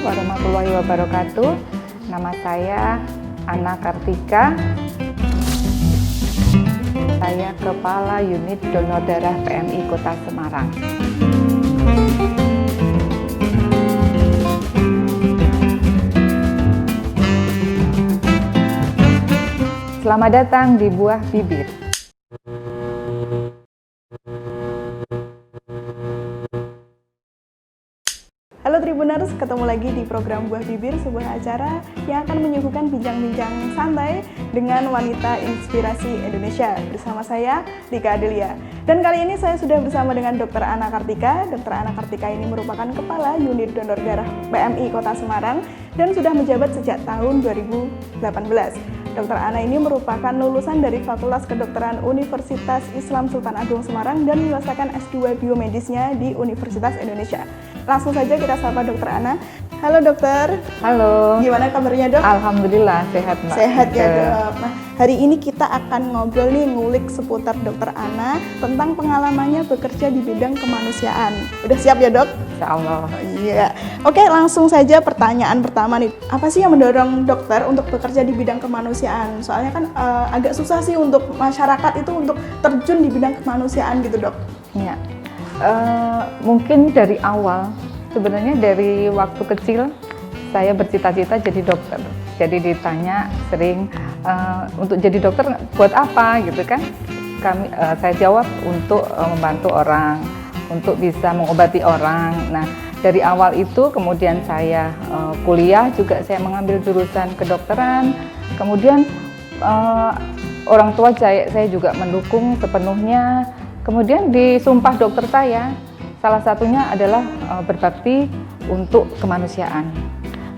warahmatullahi wabarakatuh. Nama saya Anna Kartika. Saya Kepala Unit Donor Darah PMI Kota Semarang. Selamat datang di Buah Bibir. Halo Tribuners, ketemu lagi di program Buah Bibir, sebuah acara yang akan menyuguhkan bincang-bincang santai dengan wanita inspirasi Indonesia. Bersama saya, Tika Adelia. Dan kali ini saya sudah bersama dengan Dr. Anna Kartika. Dr. Anna Kartika ini merupakan Kepala Unit Donor Darah PMI Kota Semarang dan sudah menjabat sejak tahun 2018. Dr. Anna ini merupakan lulusan dari Fakultas Kedokteran Universitas Islam Sultan Agung Semarang dan menyelesaikan S2 biomedisnya di Universitas Indonesia. Langsung saja kita sapa Dr. Anna. Halo dokter. Halo. Gimana kabarnya dok? Alhamdulillah sehat Mbak. Sehat ya dok. Nah, hari ini kita akan ngobrol nih, ngulik seputar Dr. Anna tentang pengalamannya bekerja di bidang kemanusiaan. Udah siap ya dok? Insya Allah. Iya. Oke, langsung saja pertanyaan pertama nih. Apa sih yang mendorong dokter untuk bekerja di bidang kemanusiaan? Soalnya kan agak susah sih untuk masyarakat itu untuk terjun di bidang kemanusiaan gitu dok. Ya. Mungkin dari awal, sebenarnya dari waktu kecil saya bercita-cita jadi dokter. Jadi ditanya sering untuk jadi dokter buat apa gitu kan? Saya jawab untuk membantu orang, untuk bisa mengobati orang. Nah, dari awal itu kemudian saya kuliah juga saya mengambil jurusan kedokteran. Kemudian orang tua saya juga mendukung sepenuhnya. Kemudian di sumpah dokter saya, salah satunya adalah berbakti untuk kemanusiaan.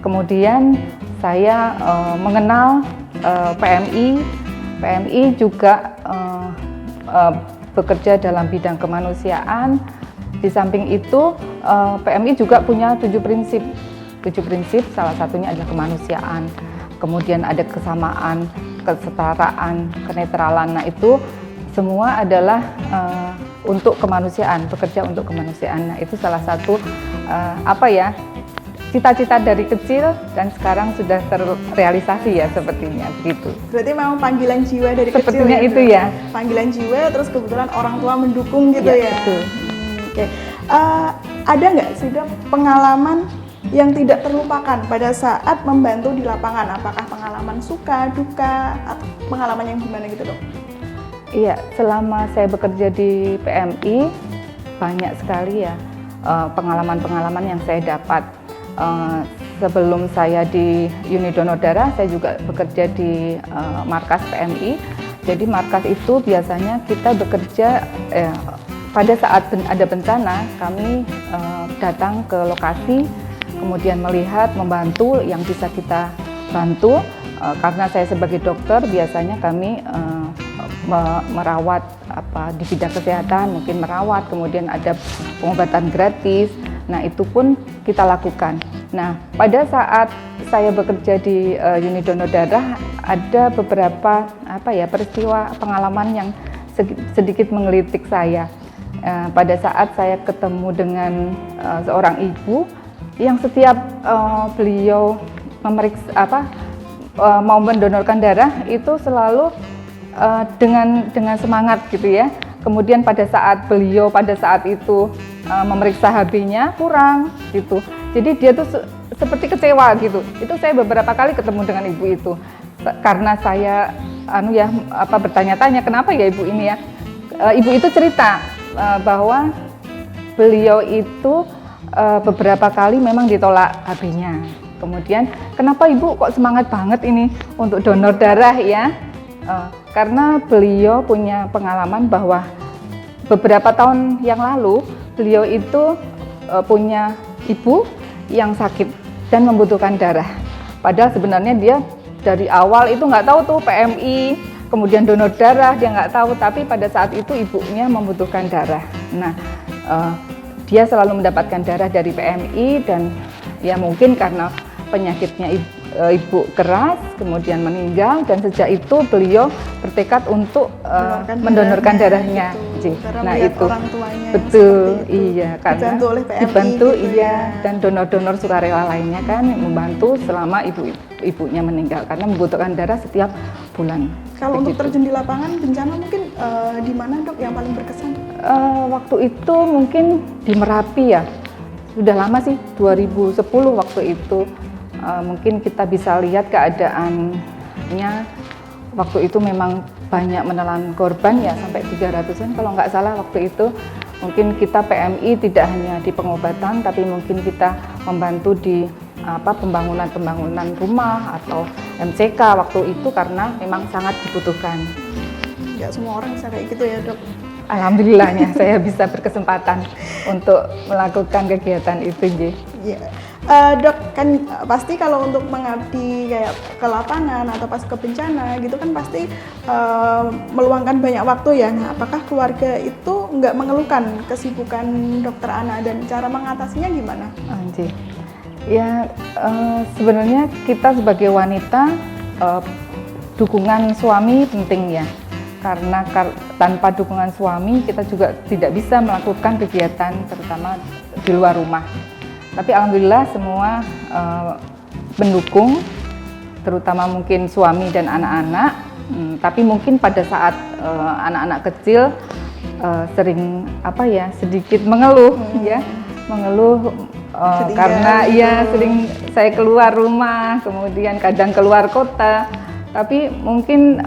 Kemudian saya mengenal PMI juga bekerja dalam bidang kemanusiaan. Di samping itu PMI juga punya 7 prinsip. 7 prinsip salah satunya adalah kemanusiaan. Kemudian ada kesamaan, kesetaraan, kenetralan. Nah itu semua adalah untuk kemanusiaan, bekerja untuk kemanusiaan. Nah, itu salah satu cita-cita dari kecil dan sekarang sudah terrealisasi ya sepertinya begitu. Berarti memang panggilan jiwa dari sepertinya kecil. Sepertinya itu ya. Panggilan jiwa, terus kebetulan orang tua mendukung gitu ya. Betul. Oke. Ada nggak sih dok pengalaman yang tidak terlupakan pada saat membantu di lapangan? Apakah pengalaman suka, duka, atau pengalaman yang gimana gitu dok? Iya, selama saya bekerja di PMI banyak sekali ya pengalaman-pengalaman yang saya dapat. Sebelum saya di Unit Donor Darah, saya juga bekerja di markas PMI. Jadi markas itu biasanya kita bekerja pada saat ada bencana, kami datang ke lokasi, kemudian melihat, membantu yang bisa kita bantu. Karena saya sebagai dokter, biasanya kami merawat di bidang kesehatan, mungkin merawat, kemudian ada pengobatan gratis. Nah, itu pun kita lakukan. Nah, pada saat saya bekerja di Unit Donor Darah, ada beberapa peristiwa pengalaman yang sedikit menggelitik saya. Pada saat saya ketemu dengan seorang ibu yang setiap beliau memeriksa mau mendonorkan darah itu selalu dengan semangat gitu ya. Kemudian pada saat beliau itu memeriksa HB-nya kurang gitu. Jadi dia tuh seperti kecewa gitu. Itu saya beberapa kali ketemu dengan ibu itu. Karena saya bertanya-tanya kenapa ya ibu ini ya. Ibu itu cerita bahwa beliau itu beberapa kali memang ditolak HB-nya. Kemudian kenapa ibu kok semangat banget ini untuk donor darah ya? Karena beliau punya pengalaman bahwa beberapa tahun yang lalu beliau itu punya ibu yang sakit dan membutuhkan darah. Padahal sebenarnya dia dari awal itu nggak tahu tuh PMI, kemudian donor darah dia nggak tahu. Tapi pada saat itu ibunya membutuhkan darah. Nah, dia selalu mendapatkan darah dari PMI dan ya mungkin karena penyakitnya ibu keras, kemudian meninggal, dan sejak itu beliau bertekad untuk mendonorkan darahnya. J. Karena Nah melihat itu orang tuanya yang betul, seperti itu. iya, karena Dibantu oleh PMI dibantu gitu iya, ya. dan donor-donor sukarela lainnya kan membantu selama ibunya meninggal karena membutuhkan darah setiap bulan. Kalau untuk Begitu. terjun di lapangan bencana mungkin di mana dok yang paling berkesan? Waktu itu mungkin di Merapi ya, sudah lama sih, 2010 waktu itu. Mungkin kita bisa lihat keadaannya waktu itu memang banyak menelan korban ya, sampai 300-an kalau nggak salah waktu itu. Mungkin kita PMI tidak hanya di pengobatan, tapi mungkin kita membantu di pembangunan rumah atau MCK waktu itu karena memang sangat dibutuhkan. Nggak semua orang bisa kayak gitu ya dok. Alhamdulillahnya saya bisa berkesempatan untuk melakukan kegiatan itu, J. Iya. Dok, kan pasti kalau untuk mengabdi kayak ke lapangan atau pas ke bencana gitu kan pasti meluangkan banyak waktu ya. Nah, apakah keluarga itu nggak mengeluhkan kesibukan dokter Ana dan cara mengatasinya gimana? Anjir. Ya, sebenarnya kita sebagai wanita dukungan suami penting ya. Karena tanpa dukungan suami kita juga tidak bisa melakukan kegiatan terutama di luar rumah. Tapi alhamdulillah semua mendukung, terutama mungkin suami dan anak-anak. Tapi mungkin pada saat anak-anak kecil sering sedikit mengeluh ya, karena ya sering saya keluar rumah, kemudian kadang keluar kota. Tapi mungkin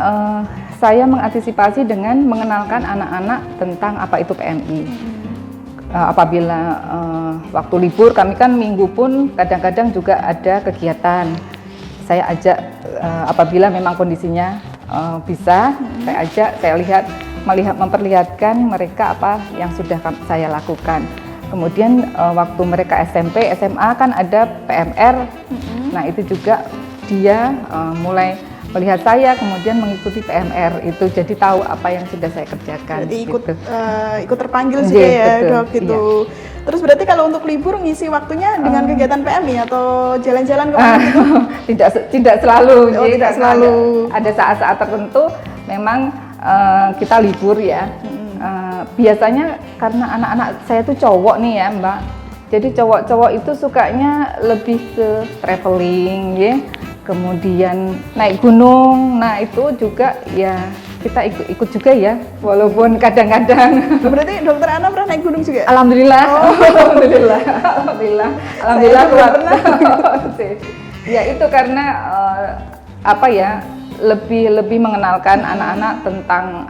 saya mengantisipasi dengan mengenalkan anak-anak tentang apa itu PMI. Apabila waktu libur, kami kan minggu pun kadang-kadang juga ada kegiatan. Saya ajak apabila memang kondisinya bisa, saya ajak, memperlihatkan mereka apa yang sudah saya lakukan. Kemudian waktu mereka SMP, SMA kan ada PMR. Nah itu juga dia mulai melihat saya, kemudian mengikuti PMR itu, jadi tahu apa yang sudah saya kerjakan. Berarti gitu. ikut terpanggil juga ya betul, dok gitu. Iya. Terus berarti kalau untuk libur ngisi waktunya dengan kegiatan PMI atau jalan-jalan kemana gitu? Tidak selalu. Oh, tidak selalu. Ada saat-saat tertentu memang kita libur ya. Biasanya karena anak-anak saya tuh cowok nih ya Mbak. Jadi cowok-cowok itu sukanya lebih ke traveling ya. Kemudian naik gunung, nah itu juga ya kita ikut juga ya, walaupun kadang-kadang. Berarti dokter Ana pernah naik gunung juga? Alhamdulillah, alhamdulillah kuat. Ya itu karena lebih mengenalkan anak-anak tentang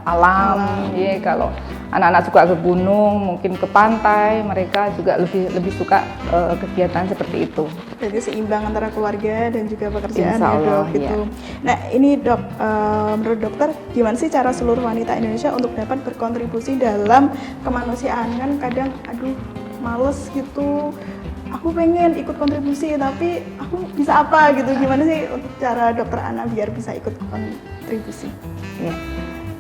alam. Ya kalau anak-anak suka ke gunung, mungkin ke pantai, mereka juga lebih suka kegiatan seperti itu. Jadi seimbang antara keluarga dan juga pekerjaan Insya ya Allah, dok gitu. ya. Nah ini dok, menurut dokter gimana sih cara seluruh wanita Indonesia untuk dapat berkontribusi dalam kemanusiaan? Kan kadang aduh males gitu, aku pengen ikut kontribusi tapi aku bisa apa gitu. Gimana sih cara dokter Ana biar bisa ikut kontribusi? Ya.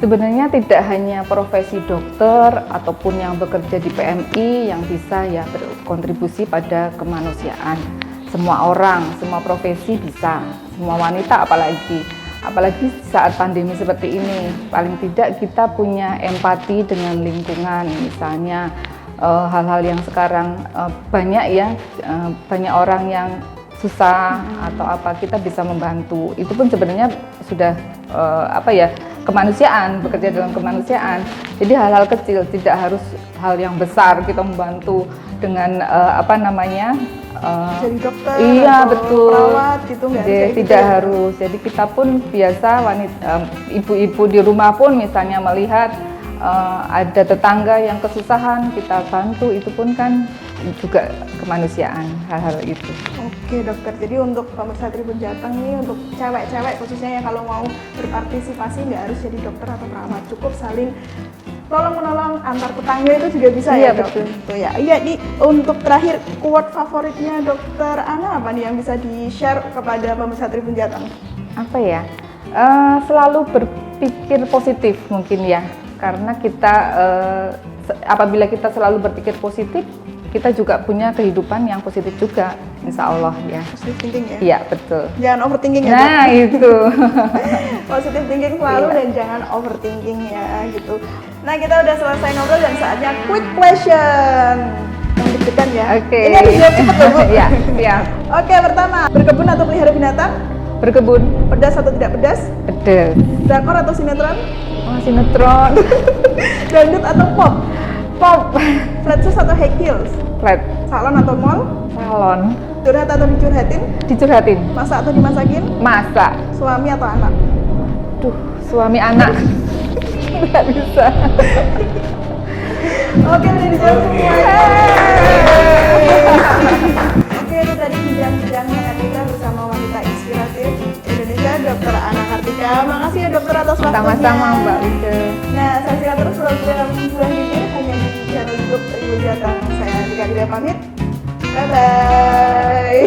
Sebenarnya tidak hanya profesi dokter ataupun yang bekerja di PMI yang bisa ya berkontribusi pada kemanusiaan. Semua orang, semua profesi bisa, semua wanita apalagi saat pandemi seperti ini. Paling tidak kita punya empati dengan lingkungan, misalnya hal-hal yang sekarang banyak orang yang susah atau apa, kita bisa membantu. Itu pun sebenarnya sudah kemanusiaan, bekerja dalam kemanusiaan. Jadi hal-hal kecil, tidak harus hal yang besar kita membantu dengan jadi dokter iya, atau betul. perawat gitu nggak harus Tidak harus. Jadi kita pun biasa ibu-ibu di rumah pun misalnya melihat ada tetangga yang kesusahan, kita bantu, itu pun kan juga kemanusiaan, hal-hal itu. Oke dokter, jadi untuk pemirsa Tribun Jateng nih, untuk cewek-cewek khususnya yang kalau mau berpartisipasi nggak harus jadi dokter atau perawat, cukup saling tolong-menolong antar tetangga itu juga bisa Iya, ya dok? betul. Tuh ya. Iya, untuk terakhir quote favoritnya dokter Ana apa nih yang bisa di-share kepada pemirsa Tribun Jateng? Apa ya? Selalu berpikir positif mungkin ya, karena kita apabila kita selalu berpikir positif, kita juga punya kehidupan yang positif juga, insya Allah ya. Positive thinking ya? Iya, betul. Jangan overthinking ya, Nah, itu. positive thinking selalu dan jangan overthinking ya gitu. Nah, kita udah selesai ngobrol dan saatnya quick question. Yang deg-degan ya. Oke. Ini harus jawab cepet loh, Bu. Iya, siap. Oke, pertama, berkebun atau pelihara binatang? Berkebun, Pedas atau tidak pedas? pedes. Drakor atau sinetron? Oh, sinetron. Dangdut atau pop? Pop. Flat shoes atau high heels? Flat. Salon atau mall? Salon. Curhat atau dicurhatin? Dicurhatin. Masak atau dimasakin? Masak. Suami atau anak? Duh, suami anak. Nggak bisa. Oke, udah dijawab semuanya. Oke, itu tadi bincang-bincangnya kita bersama wanita inspiratif Indonesia, Dr. Ana Kartika. Makasih ya dokter atas waktunya. Sama-sama Mbak Wida. Nah, saksikan terus program Buah Bibir hanya di channel YouTube Ibu Jatang. Saya Andika Dila pamit. Bye-bye.